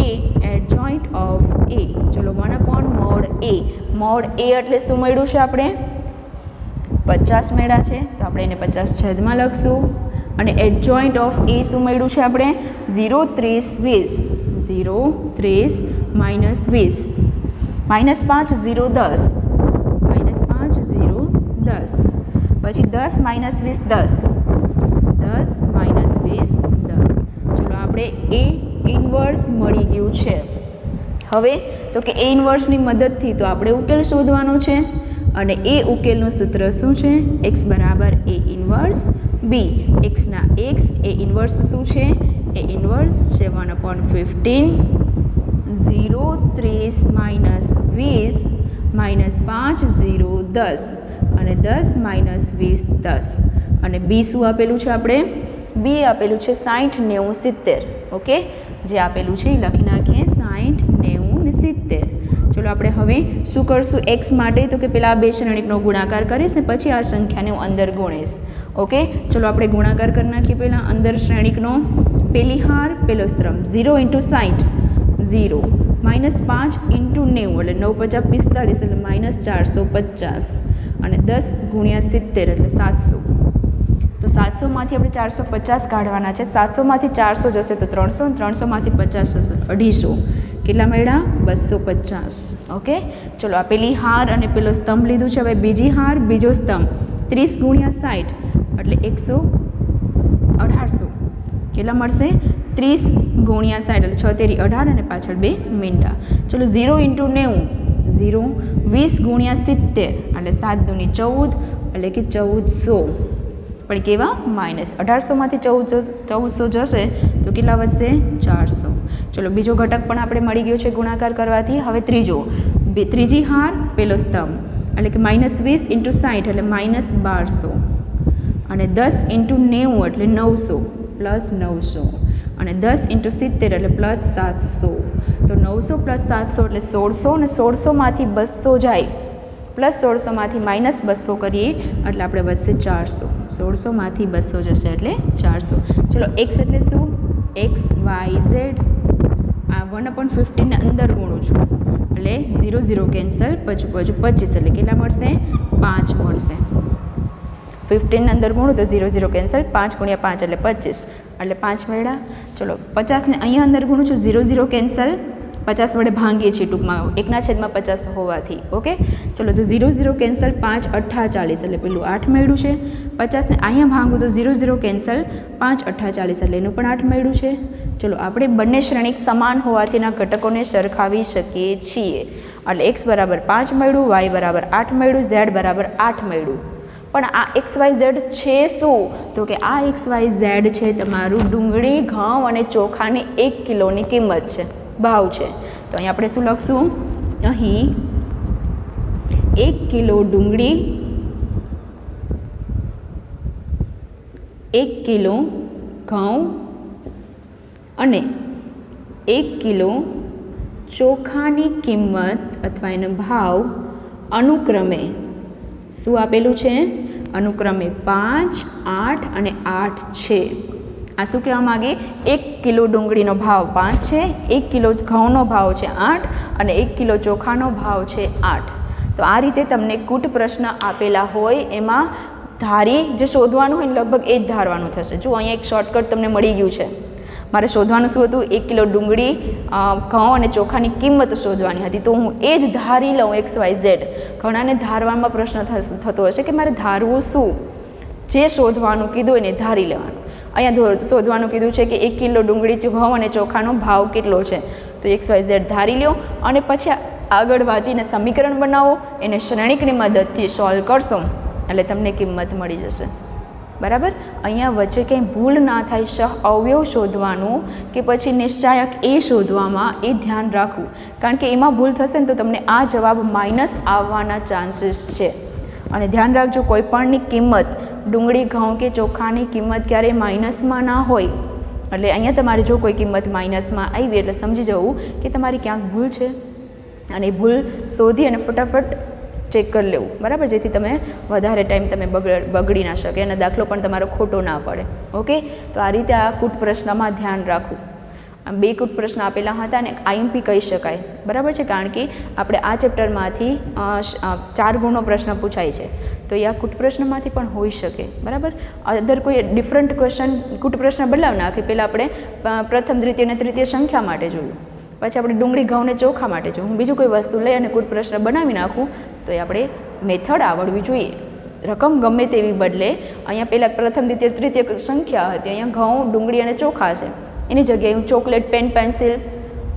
A adjoint of A. ચલો 1/mod એ. મોડ એ એટલે શું મળ્યું છે આપણે? 50 મળ્યા છે, તો આપણે એને 50 છેદમાં લખશું. અને એડજોઇન્ટ ઓફ એ શું મળ્યું છે આપણે? 0 30 20. 0 30 -20 -5 0 10. -5 0 10. પછી 10 -20 10. 10 -20 10. ચલો આપણે એ ઇન્વર્સ મળી ગયું છે. હવે તો કે એ ઇન્વર્સની મદદથી તો આપણે ઉકેલ શોધવાનો છે અને એ ઉકેલનું સૂત્ર શું છે? x બરાબર એ ઇન્વર્સ બી. એક્સના એક્સ એ ઇન્વર્સ શું છે? એ ઇન્વર્સ છે 1/15 0 30 -20 -5 0 10 અને 10 -20 10. અને બી શું આપેલું છે આપણે? બી આપેલું છે 60 90 70. ઓકે, જે આપેલું છે એ લખી નાખીએ 60 90 70. ચલો આપણે હવે શું કરશું એક્સ માટે? તો કે પેલા બે શ્રેણિકનો ગુણાકાર કરીશ ને પછી આ સંખ્યાને હું અંદર ગુણીશ. ઓકે, ચલો આપણે ગુણાકાર કરી નાખીએ. પહેલાં અંદર શ્રેણિકનો પેલી હાર પેલો સ્તંભ 0 × 60 0 -5 × 90 એટલે 9 × 50 45 એટલે -450 અને 10 × 70 એટલે 700. તો 700માંથી આપણે 450 કાઢવાના છે. 700માંથી 400 જશે તો 300 અને 300માંથી 50 જશે 250. કેટલા મળ્યા? 250. ઓકે, ચલો આ પેલી હાર અને પેલો સ્તંભ લીધું છે. હવે બીજી હાર બીજો સ્તંભ 30 × 60 એટલે 1800. કેટલા મળશે? 30 × 60 એટલે 6 તેરી 18 અને પાછળ 2 મીંડા. ચલો 0 × 90 0 20 × 70 એટલે 7 દૂની 14 એટલે કે 1400. પણ કેવા? માઇનસ. 1800માંથી 1400 જશે તો કેટલા વધશે? 400. ચલો બીજો ઘટક પણ આપણે મળી ગયો છે ગુણાકાર કરવાથી. હવે ત્રીજી હાર પેલો સ્તંભ એટલે કે -20 × 60 એટલે -1200 અને 10 × 90 એટલે 900 +900 અને 10 × 70 એટલે +700. તો 900 + 700 એટલે 1600 અને 1600માંથી 200 જાય +1600માંથી -200 કરીએ એટલે આપણે વધશે 400. 1600માંથી 200 જશે એટલે 400. ચલો એક્સ એટલે શું? x y z. આ 1/15 ને અંદર ગુણું છું એટલે 0 0 કેન્સલ, પછી 25 એટલે કેટલા મળશે? 5 મળશે. 15 ને અંદર ગુણું તો 0 0 કેન્સલ, 5 × 5 એટલે 25 એટલે 5 મળ્યા. ચલો 50 ને અહીંયા અંદર ગુણું છું 0 0 કેન્સલ, 50 વડે ભાંગીએ છીએ ટૂંકમાં 1/50 હોવાથી. ઓકે, ચલો તો 0 0 કેન્સલ, 5 × 8 = 40 એટલે પેલું 8 મળ્યું છે. 50 ને અહીંયા ભાંગું તો 0 0 કેન્સલ, 5 × 8 = 40 એટલે એનું પણ 8 મળ્યું છે. ચલો આપણે બંને શ્રેણિક સમાન હોવાથી એના ઘટકોને સરખાવી શકીએ છીએ. એટલે x બરાબર 5 મળ્યું, y બરાબર 8 મળ્યું, z બરાબર 8 મળ્યું. પણ આ XYZ છે શું? તો કે આ XYZ છે તમારું ડુંગળી, ઘઉં અને ચોખાની 1 કિલોની કિંમત છે, ભાવ છે. તો અહીં આપણે શું લખશું? અહીં 1 કિલો ડુંગળી, 1 કિલો ઘઉં અને 1 કિલો ચોખાની કિંમત અથવા એનો ભાવ અનુક્રમે શું આપેલું છે? અનુક્રમે 5, 8 અને 8 છે. આ શું કહેવા માગે? 1 કિલો ડુંગળીનો ભાવ 5 છે, 1 કિલો ઘઉંનો ભાવ છે 8 અને 1 કિલો ચોખાનો ભાવ છે 8. તો આ રીતે તમને કૂટ પ્રશ્ન આપેલા હોય એમાં ધારી જે શોધવાનું હોય ને લગભગ એ જ ધારવાનું થશે. જો અહીંયા એક શોર્ટકટ તમને મળી ગયું છે. મારે શોધવાનું શું હતું? 1 કિલો ડુંગળી, ઘઉં અને ચોખાની કિંમત શોધવાની હતી. તો હું એ જ ધારી લઉં XYZ. ઘણાને ધારવામાં પ્રશ્ન થતો હશે કે મારે ધારવું શું? જે શોધવાનું કીધું એને ધારી લેવાનું. અહીંયા શોધવાનું કીધું છે કે 1 કિલો ડુંગળી, ઘઉં અને ચોખાનો ભાવ કેટલો છે? તો XYZ ધારી લો અને પછી આગળ વાંચીને સમીકરણ બનાવો, એને શ્રેણિકની મદદથી સોલ્વ કરશો એટલે તમને કિંમત મળી જશે. બરાબર? અહીંયા વચ્ચે કંઈ ભૂલ ના થાય, સહ અવયવ શોધવાનું કે પછી નિશ્ચાયક એ શોધવામાં એ ધ્યાન રાખવું. કારણ કે એમાં ભૂલ થશે ને તો તમને આ જવાબ માઇનસ આવવાના ચાન્સીસ છે. અને ધ્યાન રાખજો, કોઈ પણની કિંમત ડુંગળી, ઘઉં કે ચોખાની કિંમત ક્યારેય માઇનસમાં ના હોય. એટલે અહીંયા તમારે જો કોઈ કિંમત માઇનસમાં આવી એટલે સમજી જવું કે તમારી ક્યાંક ભૂલ છે અને એ ભૂલ શોધી અને ફટાફટ ચેક કરી લેવું, બરાબર, જેથી તમે વધારે ટાઈમ તમે બગડી ના શકે અને દાખલો પણ તમારો ખોટો ના પડે. ઓકે, તો આ રીતે આ કૂટ પ્રશ્નમાં ધ્યાન રાખવું. આ 2 કૂટ પ્રશ્ન આપેલા હતા અને IMP કહી શકાય, બરાબર છે, કારણ કે આપણે આ ચેપ્ટરમાંથી 4 ગુણનો પ્રશ્ન પૂછાય છે, તો એ આ કૂટ પ્રશ્નમાંથી પણ હોઈ શકે, બરાબર. અદર કોઈ ડિફરન્ટ ક્વેશ્ચન કૂટ પ્રશ્ન બદલાવ નાખે. પહેલાં આપણે પ્રથમ, દ્વિતીય અને તૃતીય સંખ્યા માટે જોયું, પછી આપણે ડુંગળી ઘઉં ને ચોખા માટે જોયું. હું બીજું કોઈ વસ્તુ લઈ અને કૂટ પ્રશ્ન બનાવી નાખું તો એ આપણે મેથડ આવડવી જોઈએ. રકમ ગમે તેવી બદલે અહીંયા પહેલાં પ્રથમ, દ્વિતીય, તૃતીય સંખ્યા હતી, અહીંયા ઘઉં, ડુંગળી અને ચોખા છે, એની જગ્યાએ હું chocolate, pen, pencil,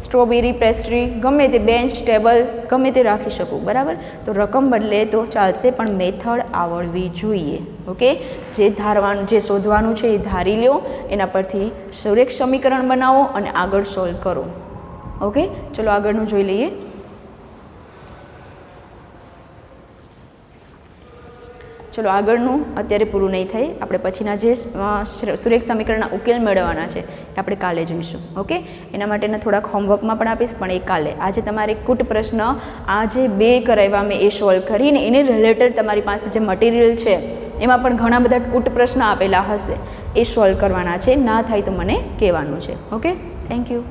strawberry, pastry, ગમે તે બેન્ચ, ટેબલ ગમે તે રાખી શકું, બરાબર. તો રકમ બદલે તો ચાલશે પણ મેથડ આવડવી જોઈએ. ઓકે, જે ધારવાનું, જે શોધવાનું છે એ ધારી લો, એના પરથી સુરેખ સમીકરણ બનાવો અને આગળ સોલ્વ કરો. ઓકે, ચલો આગળનું જોઈ લઈએ. ચલો આગળનું અત્યારે પૂરું નહીં થાય, આપણે પછીના જે સુરેખ સમીકરણના ઉકેલ મેળવવાના છે એ આપણે કાલે જોઈશું. ઓકે, એના માટેના થોડાક હોમવર્કમાં પણ આપીશ, પણ એ કાલે. આજે તમારે કૂટ પ્રશ્ન આ જે 2 કરાવ્યા મેં એ સોલ્વ કરીને એને રિલેટેડ તમારી પાસે જે મટીરિયલ છે એમાં પણ ઘણા બધા કૂટ પ્રશ્ન આપેલા હશે, એ સોલ્વ કરવાના છે. ના થાય તો મને કહેવાનું છે. Okay, thank you.